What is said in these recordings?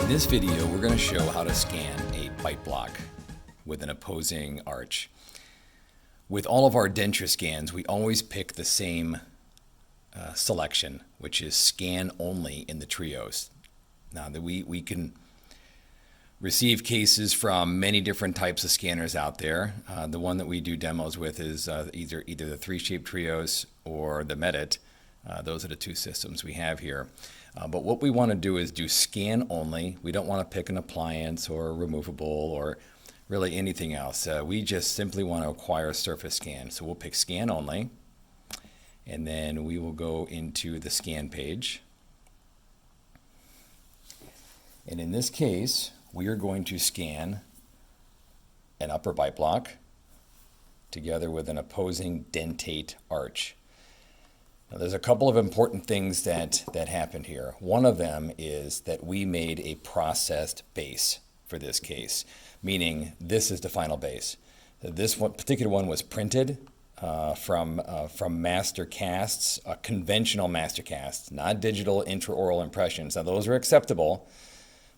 this video, we're going to show how to scan a bite block with an opposing arch. With all of our denture scans, we always pick the same selection, which is scan only in the trios. Now that we can receive cases from many different types of scanners out there. The one that we do demos with is either the 3-shape trios or the Medit. Those are the two systems we have here. But what we want to do is do scan only. We don't want to pick an appliance or removable or really anything else. We just simply want to acquire a surface scan. So we'll pick scan only, and then we will go into the scan page. And in this case, we are going to scan an upper bite block together with an opposing dentate arch. Now, there's a couple of important things that happened here. One of them is that we made a processed base for this case, meaning this is the final base. This one, particular one was printed from master casts, conventional master casts, not digital intraoral impressions. Now those are acceptable,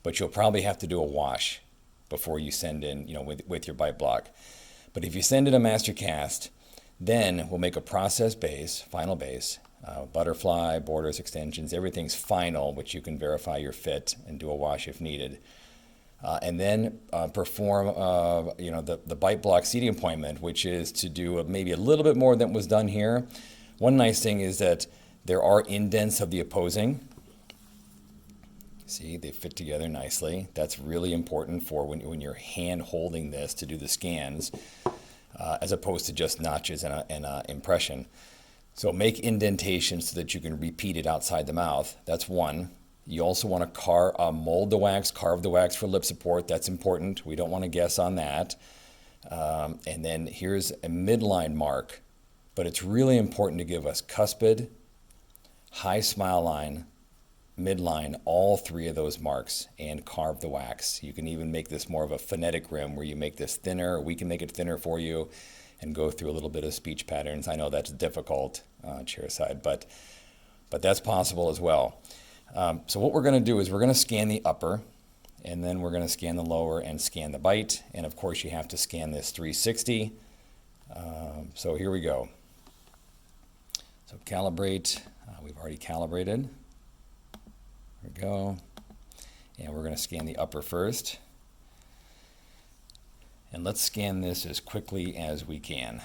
but you'll probably have to do a wash before you send in, with your bite block. But if you send in a master cast, then we'll make a process base, final base, butterfly, borders, extensions, everything's final, which you can verify your fit and do a wash if needed. And then perform, the bite block seating appointment, which is to do maybe a little bit more than was done here. One nice thing is that there are indents of the opposing. See, they fit together nicely. That's really important for when you're hand holding this to do the scans, as opposed to just notches and an impression. So make indentations so that you can repeat it outside the mouth. That's one. You also want to mold the wax, carve the wax for lip support. That's important. We don't want to guess on that. And then here's a midline mark, but it's really important to give us cuspid, high smile line, midline, all three of those marks, and carve the wax. You can even make this more of a phonetic rim where you make this thinner, or we can make it thinner for you and go through a little bit of speech patterns. I know that's difficult, chairside, but that's possible as well. So what we're going to do is we're going to scan the upper, and then we're going to scan the lower and scan the bite. And of course you have to scan this 360. So here we go. So calibrate, we've already calibrated. There we go. And we're going to scan the upper first. And let's scan this as quickly as we can.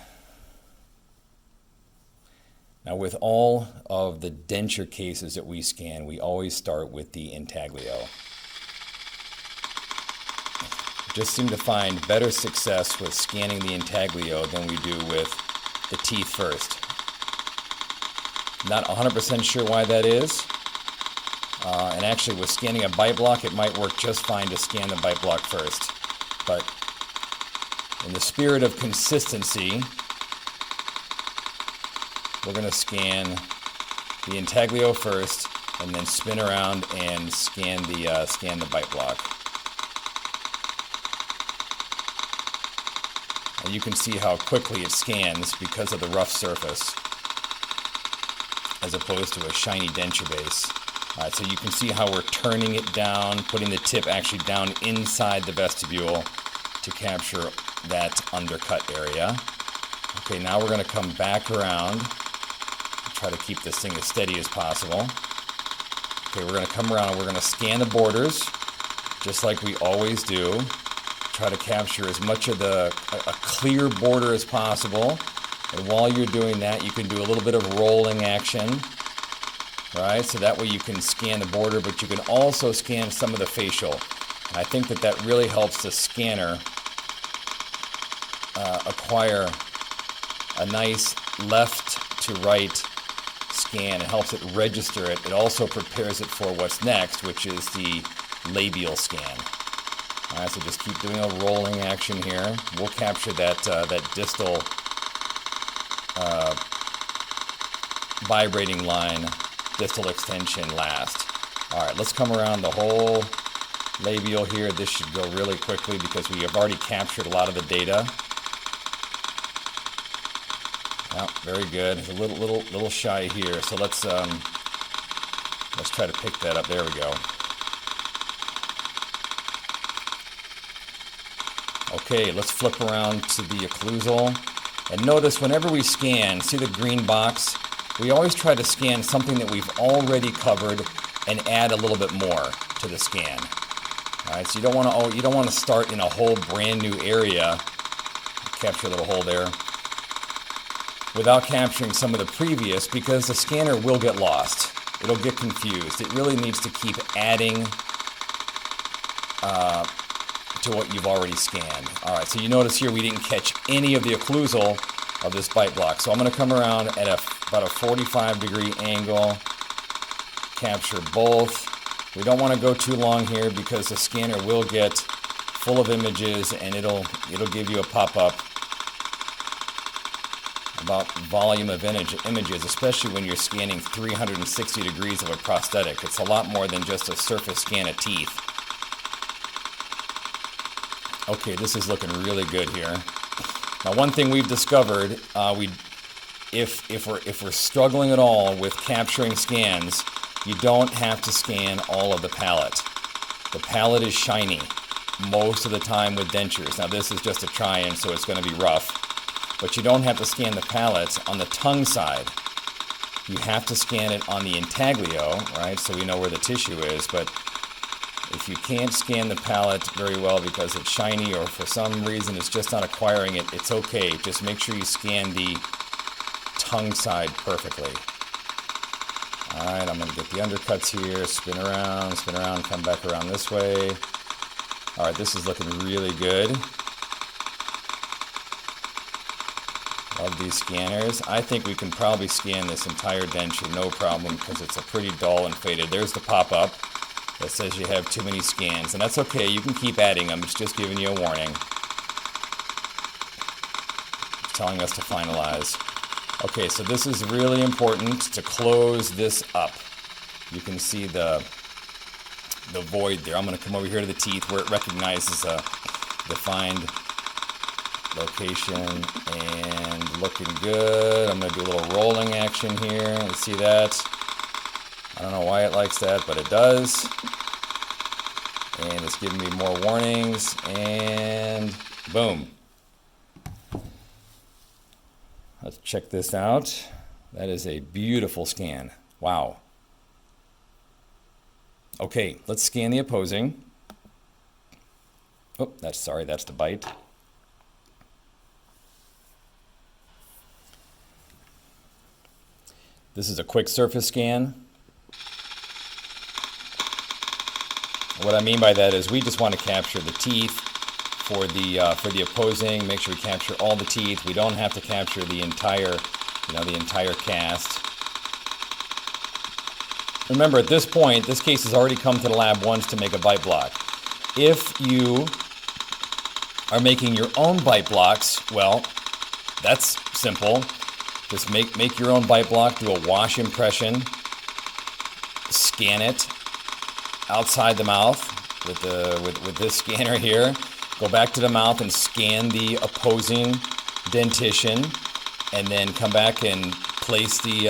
Now, with all of the denture cases that we scan, we always start with the intaglio. Just seem to find better success with scanning the intaglio than we do with the teeth first. Not 100% sure why that is. And actually, with scanning a bite block, it might work just fine to scan the bite block first. But in the spirit of consistency, we're going to scan the intaglio first, and then spin around and scan the bite block. And you can see how quickly it scans because of the rough surface, as opposed to a shiny denture base. So you can see how we're turning it down, putting the tip actually down inside the vestibule to capture that undercut area. Okay, now we're going to come back around, try to keep this thing as steady as possible. Okay, we're going to come around and we're going to scan the borders, just like we always do. Try to capture as much of a clear border as possible. And while you're doing that, you can do a little bit of rolling action. Right, so that way you can scan the border, but you can also scan some of the facial. And I think that really helps the scanner acquire a nice left to right scan. It helps it register it. It also prepares it for what's next, which is the labial scan. All right, so just keep doing a rolling action here. We'll capture that distal vibrating line, distal extension last. All right, let's come around the whole labial here. This should go really quickly because we have already captured a lot of the data. Oh, very good. It's a little shy here. So let's try to pick that up. There we go. Okay, let's flip around to the occlusal. And notice whenever we scan, see the green box? We always try to scan something that we've already covered and add a little bit more to the scan. All right, so you don't want to start in a whole brand new area. Capture a little hole there. Without capturing some of the previous, because the scanner will get lost. It'll get confused. It really needs to keep adding to what you've already scanned. All right, so you notice here we didn't catch any of the occlusal of this bite block. So I'm going to come around at about a 45-degree angle, capture both. We don't want to go too long here because the scanner will get full of images and it'll give you a pop-up about volume of images, especially when you're scanning 360 degrees of a prosthetic. It's a lot more than just a surface scan of teeth. Okay, this is looking really good here. Now, one thing we've discovered, if we're struggling at all with capturing scans, you don't have to scan all of the palate. The palate is shiny most of the time with dentures. Now, this is just a try-in, so it's going to be rough. But you don't have to scan the palate on the tongue side. You have to scan it on the intaglio, right, so we know where the tissue is. But if you can't scan the palate very well because it's shiny or for some reason it's just not acquiring it, it's okay. Just make sure you scan the tongue side perfectly. All right, I'm going to get the undercuts here, spin around, come back around this way. All right, this is looking really good. Love these scanners. I think we can probably scan this entire denture, no problem, because it's a pretty dull and faded. There's the pop-up that says you have too many scans, and that's okay. You can keep adding them. It's just giving you a warning. It's telling us to finalize. Okay, so this is really important to close this up. You can see the void there. I'm going to come over here to the teeth where it recognizes a defined location, and looking good. I'm going to do a little rolling action here. You see that? I don't know why it likes that, but it does. And it's giving me more warnings, and boom. Let's check this out. That is a beautiful scan. Wow. Okay, let's scan the opposing. Oh, that's the bite. This is a quick surface scan. What I mean by that is we just want to capture the teeth for the opposing. Make sure we capture all the teeth. We don't have to capture the entire cast. Remember, at this point, this case has already come to the lab once to make a bite block. If you are making your own bite blocks, well, that's simple. Just make your own bite block, do a wash impression, scan it outside the mouth with this scanner here. Go back to the mouth and scan the opposing dentition, and then come back and place the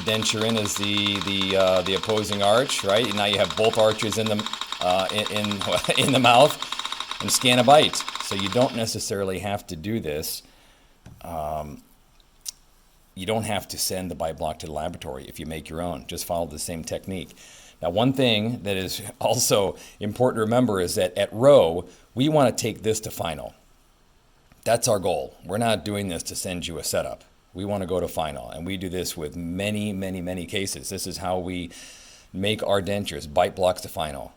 denture in as the opposing arch. Right now you have both arches in the in the mouth, and scan a bite. So you don't necessarily have to do this. You don't have to send the bite block to the laboratory if you make your own. Just follow the same technique. Now, one thing that is also important to remember is that at row, we want to take this to final. That's our goal. We're not doing this to send you a setup. We want to go to final, and we do this with many, many, many cases. This is how we make our dentures, bite blocks to final,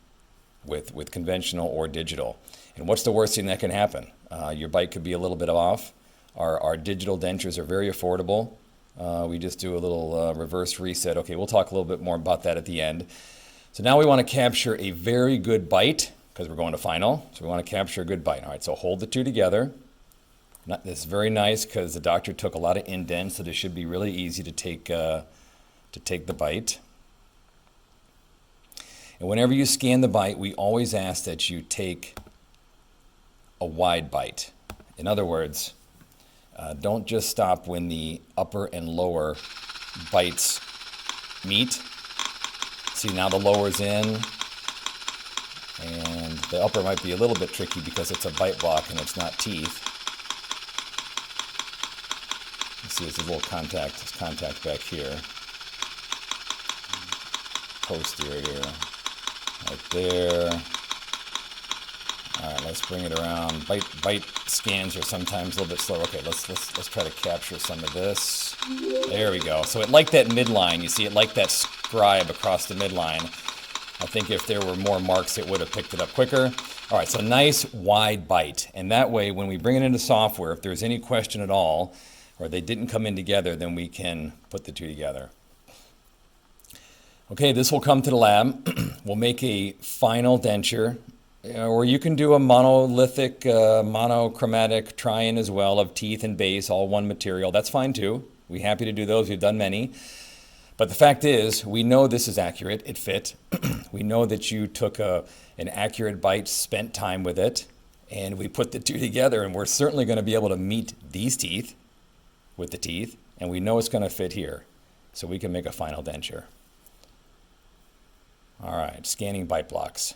with conventional or digital. And what's the worst thing that can happen? Your bite could be a little bit off. Our digital dentures are very affordable. We just do a little reverse reset. Okay, we'll talk a little bit more about that at the end. So now we want to capture a very good bite because we're going to final. So we want to capture a good bite. All right, so hold the two together. This is very nice because the doctor took a lot of indents, so this should be really easy to take the bite. And whenever you scan the bite, we always ask that you take a wide bite. In other words, don't just stop when the upper and lower bites meet. See, now the lower's in. And the upper might be a little bit tricky because it's a bite block and it's not teeth. You see there's a little contact, there's contact back here. Posterior, right there. All right, let's bring it around. Bite scans are sometimes a little bit slower. Okay, let's try to capture some of this. There we go. So it liked that midline. You see, it liked that scribe across the midline. I think if there were more marks, it would have picked it up quicker. All right, so nice wide bite. And that way, when we bring it into software, if there's any question at all, or they didn't come in together, then we can put the two together. Okay, this will come to the lab. We'll make a final denture, or you can do a monolithic, monochromatic try-in as well of teeth and base, all one material. That's fine too. We're happy to do those. We've done many. But the fact is, we know this is accurate. It fit. We know that you took an accurate bite, spent time with it, and we put the two together, and we're certainly going to be able to meet these teeth with the teeth, and we know it's going to fit here. So we can make a final denture. All right, scanning bite blocks.